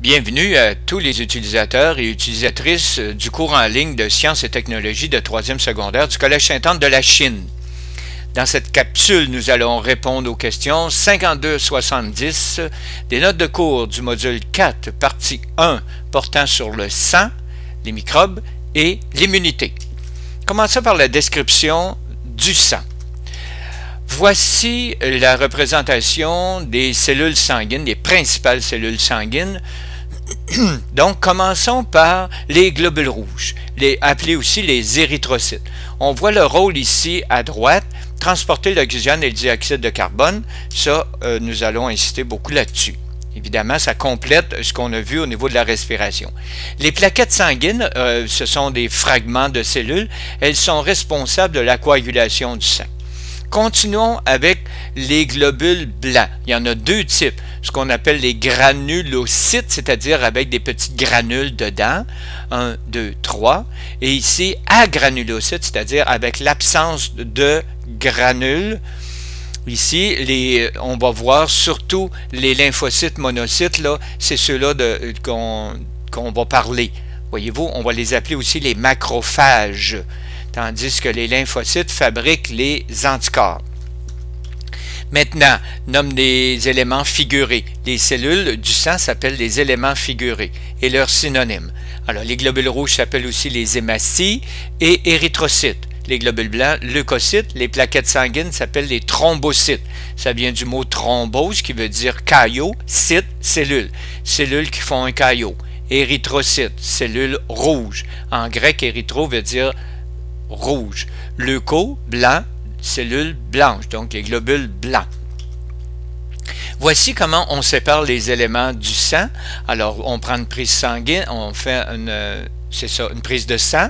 Bienvenue à tous les utilisateurs et utilisatrices du cours en ligne de sciences et technologies de 3e secondaire du Collège Sainte-Anne de la Chine. Dans cette capsule, nous allons répondre aux questions 52-70 des notes de cours du module 4, partie 1, portant sur le sang, les microbes et l'immunité. Commençons par la description du sang. Voici la représentation des cellules sanguines, des principales cellules sanguines. Donc, commençons par les globules rouges, appelés aussi les érythrocytes. On voit le rôle ici à droite, transporter l'oxygène et le dioxyde de carbone. Ça, nous allons insister beaucoup là-dessus. Évidemment, ça complète ce qu'on a vu au niveau de la respiration. Les plaquettes sanguines, ce sont des fragments de cellules. Elles sont responsables de la coagulation du sang. Continuons avec les globules blancs. Il y en a deux types. Ce qu'on appelle les granulocytes, c'est-à-dire avec des petites granules dedans. 1, 2, 3. Et ici, agranulocytes, c'est-à-dire avec l'absence de granules. Ici, on va voir surtout les lymphocytes monocytes, là, c'est ceux-là qu'on va parler. Voyez-vous, on va les appeler aussi les macrophages, tandis que les lymphocytes fabriquent les anticorps. Maintenant, nomme des éléments figurés. Les cellules du sang s'appellent les éléments figurés et leurs synonymes. Alors, les globules rouges s'appellent aussi les hématies et érythrocytes. Les globules blancs, leucocytes. Les plaquettes sanguines s'appellent les thrombocytes. Ça vient du mot thrombose qui veut dire caillot, cyte, cellule. Cellules qui font un caillot. Érythrocytes, cellules rouges. En grec, érythro veut dire rouge. Leuco, blanc, cellules blanches, donc les globules blancs. Voici comment on sépare les éléments du sang. Alors, on prend une prise sanguine, on fait une prise de sang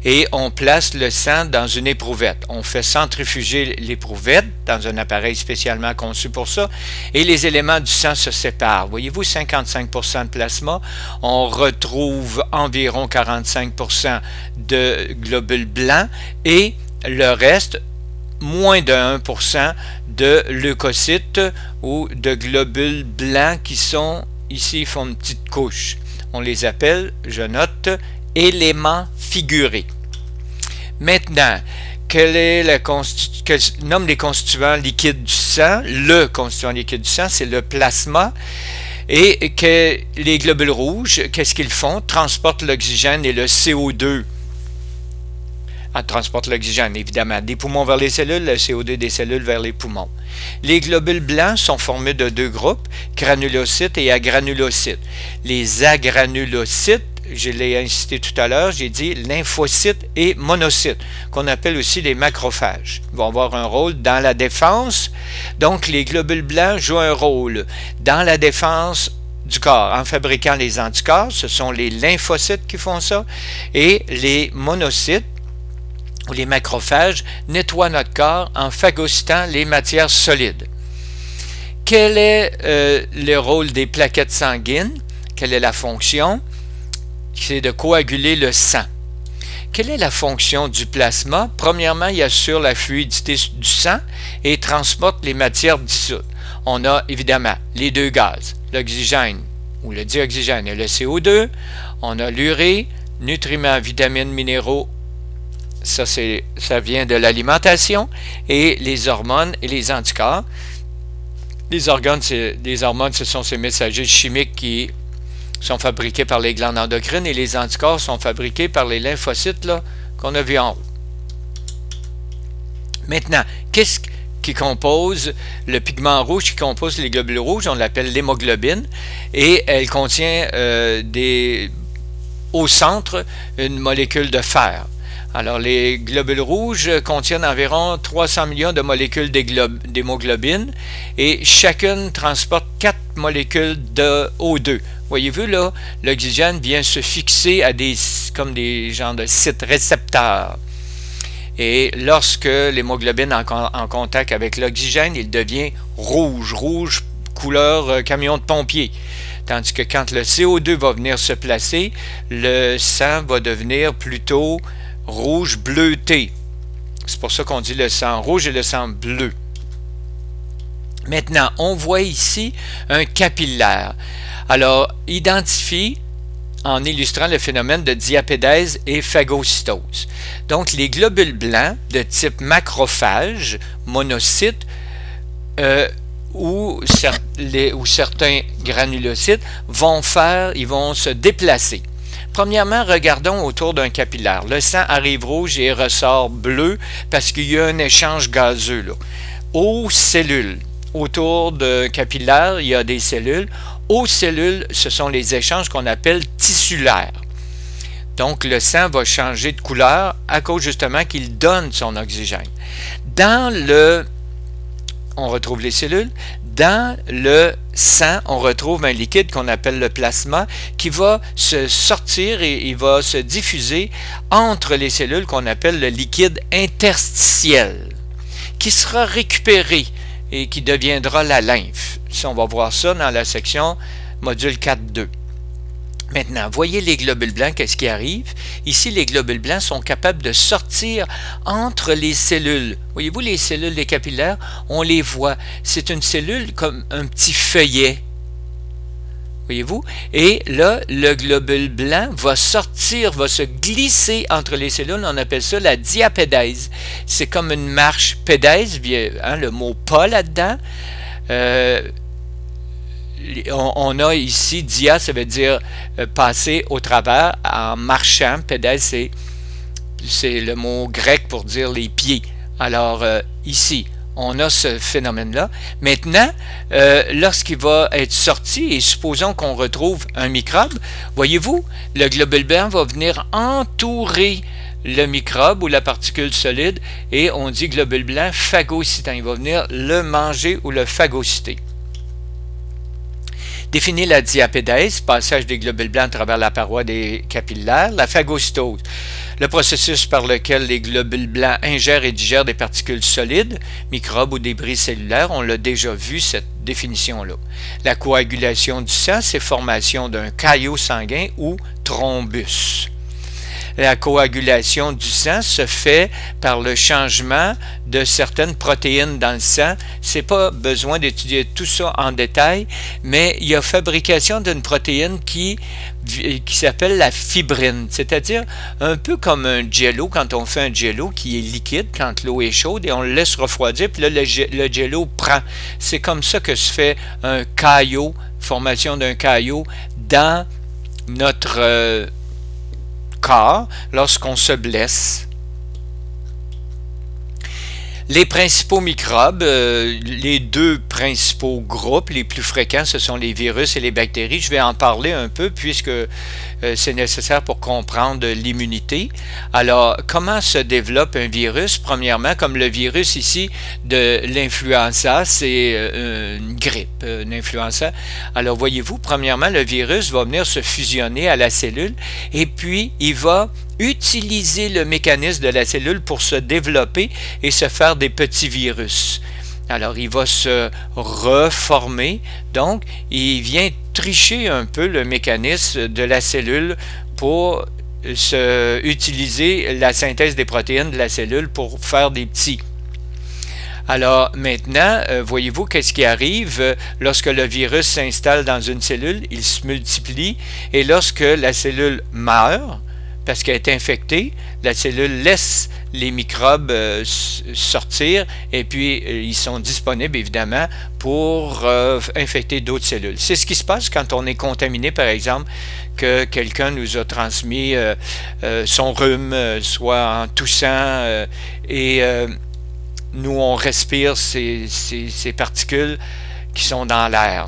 et on place le sang dans une éprouvette. On fait centrifuger l'éprouvette dans un appareil spécialement conçu pour ça et les éléments du sang se séparent. Voyez-vous, 55% de plasma, on retrouve environ 45% de globules blancs et le reste, moins de 1% de leucocytes ou de globules blancs qui sont, ici, ils font une petite couche. On les appelle, je note, éléments figurés. Maintenant, nomme les constituants liquides du sang? Le constituant liquide du sang, c'est le plasma. Et que les globules rouges, qu'est-ce qu'ils font? Transportent l'oxygène et le CO2. Transporte l'oxygène, évidemment, des poumons vers les cellules, le CO2 des cellules vers les poumons. Les globules blancs sont formés de deux groupes, granulocytes et agranulocytes. Les agranulocytes, je l'ai insisté tout à l'heure, j'ai dit lymphocytes et monocytes, qu'on appelle aussi les macrophages. Ils vont avoir un rôle dans la défense. Donc, les globules blancs jouent un rôle dans la défense du corps en fabriquant les anticorps. Ce sont les lymphocytes qui font ça. Et les monocytes, ou les macrophages, nettoient notre corps en phagocytant les matières solides. Quel est le rôle des plaquettes sanguines? Quelle est la fonction? C'est de coaguler le sang. Quelle est la fonction du plasma? Premièrement, il assure la fluidité du sang et transporte les matières dissoutes. On a évidemment les deux gaz, l'oxygène ou le dioxygène et le CO2. On a l'urée, nutriments, vitamines, minéraux. Ça vient de l'alimentation et les hormones et les anticorps. Les hormones, ce sont ces messagers chimiques qui sont fabriqués par les glandes endocrines et les anticorps sont fabriqués par les lymphocytes qu'on a vu en haut. Maintenant, qu'est-ce qui compose le pigment rouge qui compose les globules rouges? On l'appelle l'hémoglobine et elle contient au centre une molécule de fer. Alors, les globules rouges contiennent environ 300 millions de molécules d'hémoglobine et chacune transporte 4 molécules de O2. Voyez-vous, là, l'oxygène vient se fixer à comme des genres de sites récepteurs. Et lorsque l'hémoglobine est en contact avec l'oxygène, il devient rouge couleur camion de pompier. Tandis que quand le CO2 va venir se placer, le sang va devenir plutôt rouge bleuté. C'est pour ça qu'on dit le sang rouge et le sang bleu. Maintenant, on voit ici un capillaire. Alors, identifie en illustrant le phénomène de diapédèse et phagocytose. Donc, les globules blancs de type macrophage, monocytes, ou certains granulocytes ils vont se déplacer. Premièrement, regardons autour d'un capillaire. Le sang arrive rouge et ressort bleu parce qu'il y a un échange gazeux là. Aux cellules, autour d'un capillaire, il y a des cellules. Aux cellules, ce sont les échanges qu'on appelle tissulaires. Donc, le sang va changer de couleur à cause justement qu'il donne son oxygène. On retrouve les cellules. Dans le sang, on retrouve un liquide qu'on appelle le plasma qui va se sortir et il va se diffuser entre les cellules qu'on appelle le liquide interstitiel qui sera récupéré et qui deviendra la lymphe. On va voir ça dans la section module 4.2. Maintenant, voyez les globules blancs, qu'est-ce qui arrive? Ici, les globules blancs sont capables de sortir entre les cellules. Voyez-vous, les cellules des capillaires, on les voit. C'est une cellule comme un petit feuillet. Voyez-vous? Et là, le globule blanc va sortir, va se glisser entre les cellules. On appelle ça la diapédèse. C'est comme une marche. Pédèse, hein, le mot pas là-dedans. On a ici, dia, ça veut dire passer au travers en marchant. Pédèse, c'est le mot grec pour dire les pieds. Alors, ici, on a ce phénomène-là. Maintenant, lorsqu'il va être sorti, et supposons qu'on retrouve un microbe, voyez-vous, le globule blanc va venir entourer le microbe ou la particule solide, et on dit globule blanc phagocytant. Il va venir le manger ou le phagocyter. Définir la diapédèse, passage des globules blancs à travers la paroi des capillaires. La phagocytose, le processus par lequel les globules blancs ingèrent et digèrent des particules solides, microbes ou débris cellulaires. On l'a déjà vu, cette définition-là. La coagulation du sang, c'est formation d'un caillot sanguin ou thrombus. La coagulation du sang se fait par le changement de certaines protéines dans le sang. C'est pas besoin d'étudier tout ça en détail, mais il y a fabrication d'une protéine qui s'appelle la fibrine, c'est-à-dire un peu comme un jello, quand on fait un jello qui est liquide, quand l'eau est chaude, et on le laisse refroidir, puis là, le jello prend. C'est comme ça que se fait un caillot, formation d'un caillot dans notre corps lorsqu'on se blesse. Les principaux microbes, les deux principaux groupes les plus fréquents, ce sont les virus et les bactéries. Je vais en parler un peu puisque c'est nécessaire pour comprendre l'immunité. Alors, comment se développe un virus? Premièrement, comme le virus ici de l'influenza, c'est une grippe, une influenza. Alors, voyez-vous, premièrement, le virus va venir se fusionner à la cellule et puis il va utiliser le mécanisme de la cellule pour se développer et se faire des petits virus. Alors, il va se reformer, donc il vient tricher un peu le mécanisme de la cellule pour utiliser la synthèse des protéines de la cellule pour faire des petits. Alors maintenant, voyez-vous qu'est-ce qui arrive lorsque le virus s'installe dans une cellule? Il se multiplie et lorsque la cellule meurt, parce qu'elle est infectée, la cellule laisse les microbes sortir et puis ils sont disponibles évidemment pour infecter d'autres cellules. C'est ce qui se passe quand on est contaminé, par exemple, que quelqu'un nous a transmis son rhume, soit en toussant, et nous on respire ces particules qui sont dans l'air.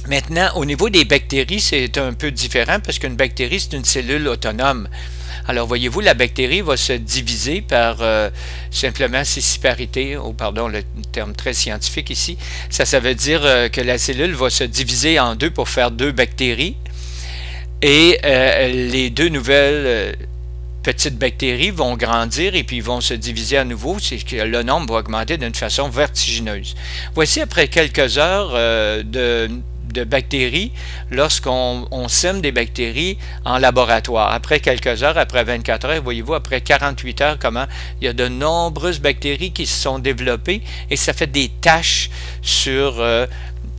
Maintenant, au niveau des bactéries, c'est un peu différent parce qu'une bactérie, c'est une cellule autonome. Alors, voyez-vous, la bactérie va se diviser par simplement scisparité, pardon, le terme très scientifique ici. Ça veut dire que la cellule va se diviser en deux pour faire deux bactéries. Et les deux nouvelles petites bactéries vont grandir et puis vont se diviser à nouveau. C'est que le nombre va augmenter d'une façon vertigineuse. Voici après quelques heures de bactéries lorsqu'on sème des bactéries en laboratoire. Après quelques heures, après 24 heures, voyez-vous, après 48 heures, comment il y a de nombreuses bactéries qui se sont développées et ça fait des taches sur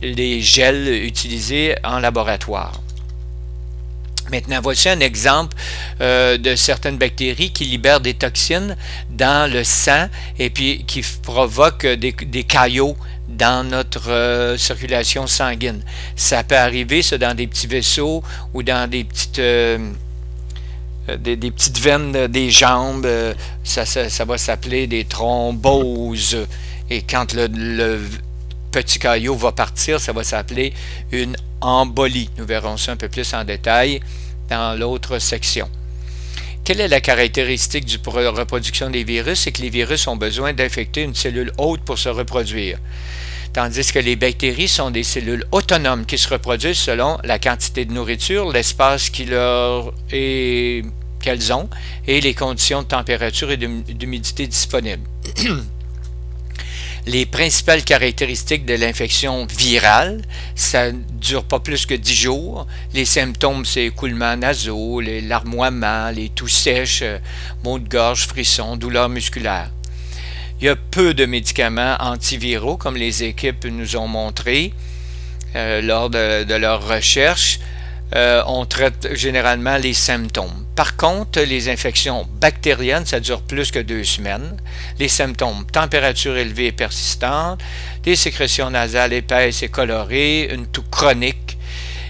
les gels utilisés en laboratoire. Maintenant, voici un exemple de certaines bactéries qui libèrent des toxines dans le sang et puis qui provoquent des caillots dans notre circulation sanguine. Ça peut arriver ça, dans des petits vaisseaux ou dans des petites veines des jambes. Ça va s'appeler des thromboses. Et quand le petit caillot va partir, ça va s'appeler une embolie. Nous verrons ça un peu plus en détail dans l'autre section. Quelle est la caractéristique du reproduction des virus? C'est que les virus ont besoin d'infecter une cellule hôte pour se reproduire. Tandis que les bactéries sont des cellules autonomes qui se reproduisent selon la quantité de nourriture, l'espace qu'elles ont et les conditions de température et d'humidité disponibles. Les principales caractéristiques de l'infection virale, ça ne dure pas plus que 10 jours. Les symptômes, c'est écoulements nasaux, larmoiements, les toux sèches, maux de gorge, frissons, douleurs musculaires. Il y a peu de médicaments antiviraux, comme les équipes nous ont montré lors de leurs recherches. On traite généralement les symptômes. Par contre, les infections bactériennes, ça dure plus que 2 semaines. Les symptômes, température élevée et persistante, des sécrétions nasales épaisses et colorées, une toux chronique,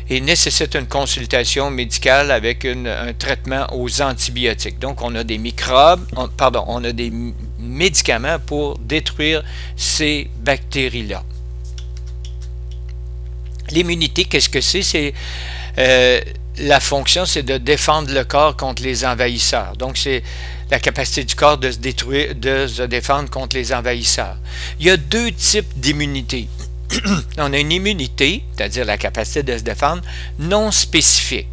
et nécessitent une consultation médicale avec un traitement aux antibiotiques. Donc, on a des on a des médicaments pour détruire ces bactéries-là. L'immunité, qu'est-ce que c'est? C'est la fonction, c'est de défendre le corps contre les envahisseurs. Donc, c'est la capacité du corps de se défendre contre les envahisseurs. Il y a 2 types d'immunité. On a une immunité, c'est-à-dire la capacité de se défendre, non spécifique,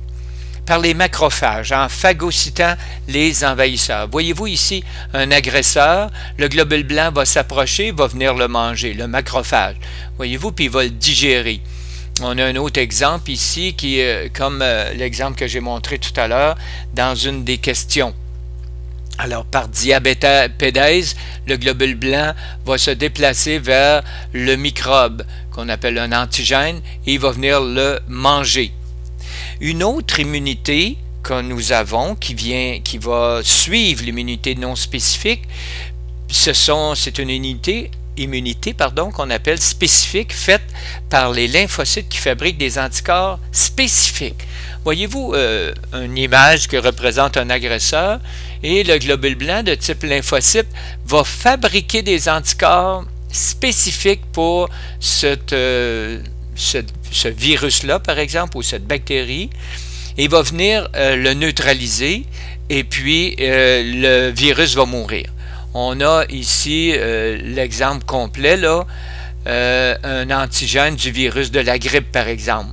par les macrophages, en phagocytant les envahisseurs. Voyez-vous ici un agresseur, le globule blanc va s'approcher, va venir le manger, le macrophage. Voyez-vous, puis il va le digérer. On a un autre exemple ici qui est comme l'exemple que j'ai montré tout à l'heure dans une des questions. Alors, par diabétèse, le globule blanc va se déplacer vers le microbe qu'on appelle un antigène et il va venir le manger. Une autre immunité que nous avons qui va suivre l'immunité non spécifique, c'est une immunité qu'on appelle spécifique, faite par les lymphocytes qui fabriquent des anticorps spécifiques. Voyez-vous une image qui représente un agresseur et le globule blanc de type lymphocyte va fabriquer des anticorps spécifiques pour ce virus-là, par exemple, ou cette bactérie, et va venir le neutraliser et puis le virus va mourir. On a ici l'exemple complet, là, un antigène du virus de la grippe, par exemple.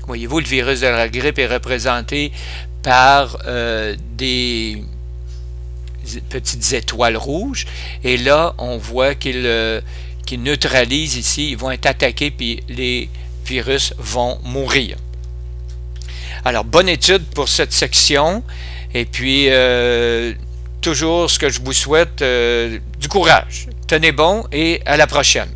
Voyez-vous, le virus de la grippe est représenté par des petites étoiles rouges. Et là, on voit qu'il neutralise ici. Ils vont être attaqués, puis les virus vont mourir. Alors, bonne étude pour cette section. Et puis, toujours ce que je vous souhaite, du courage. Tenez bon et à la prochaine.